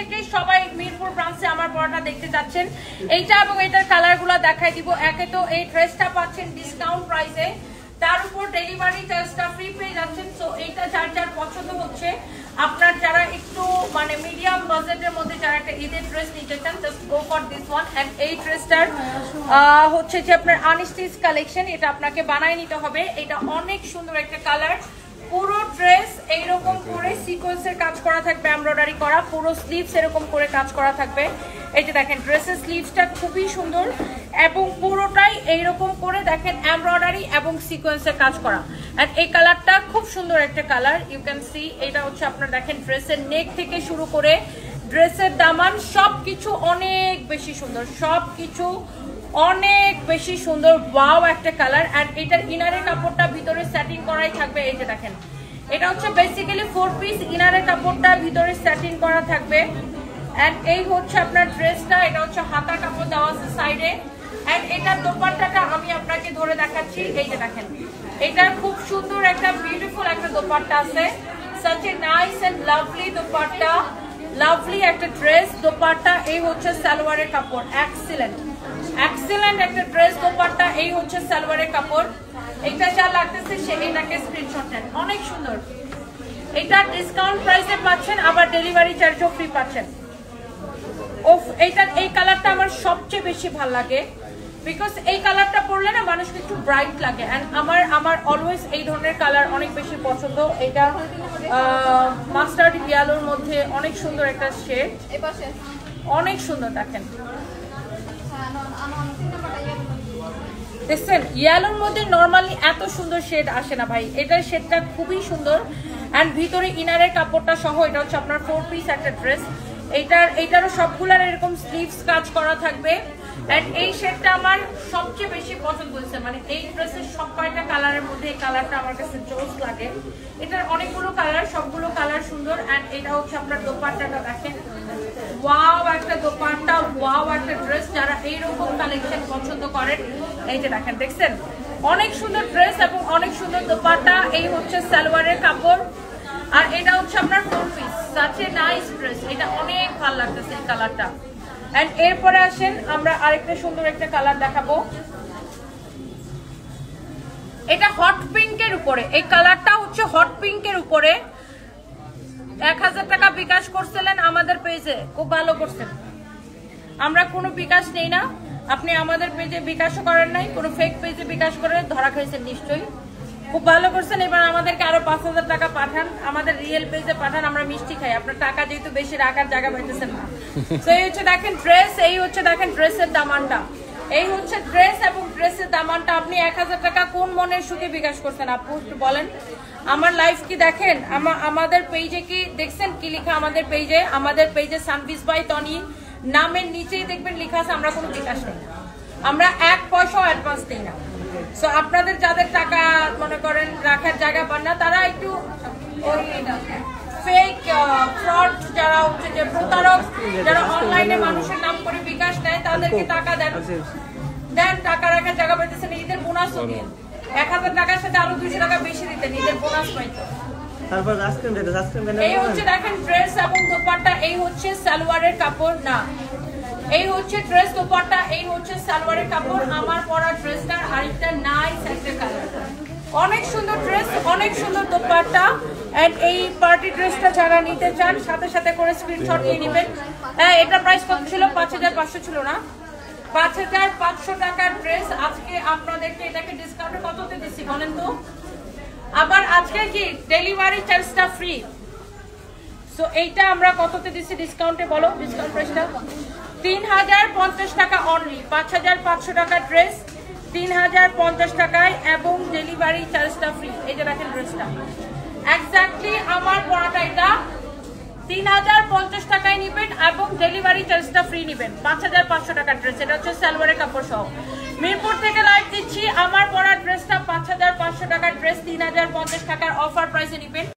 থেকে সবাই মিরপুর ব্রাঞ্চে আমার পড়াটা দেখতে যাচ্ছেন। এইটা এবং এটার কালারগুলো দেখাই দিব। একে তো এই ড্রেসটা পাচ্ছেন ডিসকাউন্ট প্রাইসে, তার উপর ডেলিভারি চার্জটা ফ্রি পেয়ে যাচ্ছেন। সো এইটা যার যার পছন্দ হচ্ছে, আপনার যারা একটু মানে মিডিয়াম বাজেটের মধ্যে যারা একটা ঈদের ড্রেস নিতে চান, just go for this one. And এই ড্রেসটার হচ্ছে যে আপনার আনস্টিচ কালেকশন, এটা আপনাকে বানায় নিতে হবে। এটা অনেক সুন্দর একটা কালার। পুরো ড্রেস এইরকম করে সিকোয়েন্সের কাজ করা থাকবে, এমব্রয়ডারি করা, পুরো স্লিভস এরকম করে কাজ করা থাকবে। এই যে দেখেন ড্রেসের স্লিভসটা খুবই সুন্দর এবং পুরোটাই এইরকম করে দেখেন এমব্রয়ডারি এবং সিকোয়েন্সের কাজ করা। এন্ড এই কালারটা খুব সুন্দর একটা কালার, ইউ ক্যান সি। এটা হচ্ছে আপনার দেখেন ড্রেসের নেক থেকে শুরু করে ড্রেসের দামান সবকিছু অনেক বেশি সুন্দর, সবকিছু অনেক বেশি সুন্দর। ওয়াও একটা কালার। এন্ড এটার ইনারের কাপড়টা ভিতরে সেটিং করাই থাকবে। এই যে দেখেন এটা হচ্ছে বেসিক্যালি 4 পিস, ইনারের কাপড়টা ভিতরে সেটিং করা থাকবে। এন্ড এই হচ্ছে আপনার ড্রেসটা, এটা হচ্ছে হাতার কাপড় দেওয়া আছে সাইডে। এন্ড এটার দোপাট্টাটা আমি আপনাকে ধরে দেখাচ্ছি। এই যে দেখেন এটার খুব সুন্দর একটা বিউটিফুল একটা দোপাট্টা আছে, such a nice and lovely dupatta, lovely একটা ড্রেস দোপাট্টা। এই হচ্ছে সালোয়ারের কাপড়, এক্সিলেন্ট এক্সিলেন্ট একটা ড্রেস দোপাট্টা। এই হচ্ছে সালোয়ারের কাপড়। এটা যা লাগতেছে সে এটাকে স্ক্রিনশট নেন, অনেক সুন্দর। এটা ডিসকাউন্ট প্রাইসে পাচ্ছেন, আবার ডেলিভারি চার্জও ফ্রি পাচ্ছেন। ওফ, এইটার এই কালারটা আমার সবচেয়ে বেশি ভালো লাগে, বিকজ এই কালারটা পরলে না মানুষকে একটু ব্রাইট লাগে। এন্ড আমার অলওয়েজ এই ধরনের কালার অনেক বেশি পছন্দ। এটা মাস্টার্ড ইয়েলোর মধ্যে অনেক সুন্দর একটা শেড, অনেক সুন্দর। দেখেন দেখছেন ইয়েলোর মধ্যে নর্মালি এত সুন্দর শেড আসে না ভাই, এটার শেডটা খুবই সুন্দর। এন্ড ভিতরে ইনারের কাপড়টা সহ এটা হচ্ছে আপনার 4 পিস একটা ড্রেস। এইটারও সবগুলার এরকম স্লিভস কাজ করা থাকবে। এন্ড এই শেডটা আমার সবচেয়ে বেশি পছন্দ হয়েছে, মানে এই ড্রেসের সব কয়টা কালারের মধ্যে এই কালারটা আমার কাছে জোস লাগে। এটার অনেকগুলো কালার, সবগুলো কালার সুন্দর। এন্ড এটা হচ্ছে আপনার দোপাট্টাটা দেখেন, ওয়াও একটা দোপাট্টা, ওয়াও একটা ড্রেস। যারা এইরকম কালেকশন পছন্দ করেন, এই যে দেখেন দেখছেন অনেক সুন্দর ড্রেস এবং অনেক সুন্দর দোপাট্টা। এই হচ্ছে সালোয়ারের কাপড়, আর এটা হচ্ছে আপনার 4 piece, such a nice dress. এটা অনেক ভালো লাগতেছে এই কালারটা। এন্ড এরপরে আসেন আমরা আরেকটা সুন্দর একটা কালার দেখাবো। এটা হট পিঙ্কের উপরে, এই কালারটা হচ্ছে হট পিঙ্কের উপরে। 1000 টাকা বিকাশ করছিলেন আমাদের পেজে, খুব ভালো করছেন। আমরা কোনো বিকাশ নেই না, আপনি আমাদের পেজে বিকাশও করেন নাই, কোনো ফেক পেজে বিকাশ করে ধরা খাইছেন নিশ্চয়ই, খুব ভালো করছেন। এবার আমাদেরকে আরো 5000 টাকা পাঠান, আমাদের রিয়েল পেজে পাঠান, আমরা মিষ্টি খাই। আপনার টাকা যেহেতু বেশি রাখার জায়গা পাইতেছেন না। তো এই হচ্ছে দেখেন ড্রেস, এই হচ্ছে দেখেন ড্রেসের দামানটা, এই হচ্ছে ড্রেস এবং ড্রেসের দামানটা। আপনি 1000 টাকা কোন মনের সুখে বিকাশ করছেন আপু একটু বলেন। আমার লাইফ কি দেখেন, আমাদের পেজে কি দেখছেন কি লেখা? আমাদের পেজে সানভিস বাই তনি নামের নিচেই দেখবেন লেখা আছে আমরা কোনো বিকাশ নেই, আমরা 1 পয়সাও অ্যাডভান্স দিই না। সো আপনাদের যাদের টাকা মনে করেন রাখার জায়গা পান না, তারা একটু ওই ফেক ফ্রড যারা হচ্ছে যে প্রতারক, যারা অনলাইনে মানুষের নাম করে বিকাশ নেয়, তাদেরকে টাকা দেন, টাকা রাখার জায়গা পাইতেছেন। ঈদের বোনাসও দিন, 1000 টাকার সাথে আরো 200 টাকা বেশি দিতেন, ঈদের বোনাস পাইতো। এই হচ্ছে দেখেন ড্রেস এবং দোপাট্টা, এই হচ্ছে সালোয়ারের কাপড়, না এই হচ্ছে ড্রেস দোপাট্টা, এই হচ্ছে সালোয়ারের কাপড়। আমার পরা ড্রেসটার আরেকটা নাইস একটা কালার, অনেক সুন্দর ড্রেস, অনেক সুন্দর দোপাট্টা। এন্ড এই পার্টি ড্রেসটা যারা নিতে চান সাথে সাথে করে স্ক্রিনশট নিয়ে নেবেন। হ্যাঁ, এটা প্রাইস কত ছিল? 5500 ছিল না? 5500 টাকার ড্রেস। আজকে আপনাদেরকে এটাকে ডিসকাউন্টে কততে দিচ্ছি বলেন তো? আবার আজকে কি ডেলিভারি চার্জটা ফ্রি। সো এইটা আমরা কততে দিচ্ছি ডিসকাউন্টে বলো? ডিসকাউন্ট প্রাইসটা 3050 টাকা অনলি। 5500 টাকার ড্রেস 3050 টাকায় এবং ডেলিভারি চার্জটা ফ্রি। এই যে দেখেন ড্রেসটা এক্স্যাক্টলি আমার পরাটা, এটা 3050 টাকায় নিবেন এবং ডেলিভারি চার্জটা ফ্রি নিবেন। 5500 টাকার ড্রেস, এটা হচ্ছে সালোয়ারের কাপড় সহ। মিরপুর থেকে লাইভ দিচ্ছি, আমার পরা ড্রেসটা 5500 টাকার ড্রেস 3050 টাকার অফার প্রাইসে নিবেন।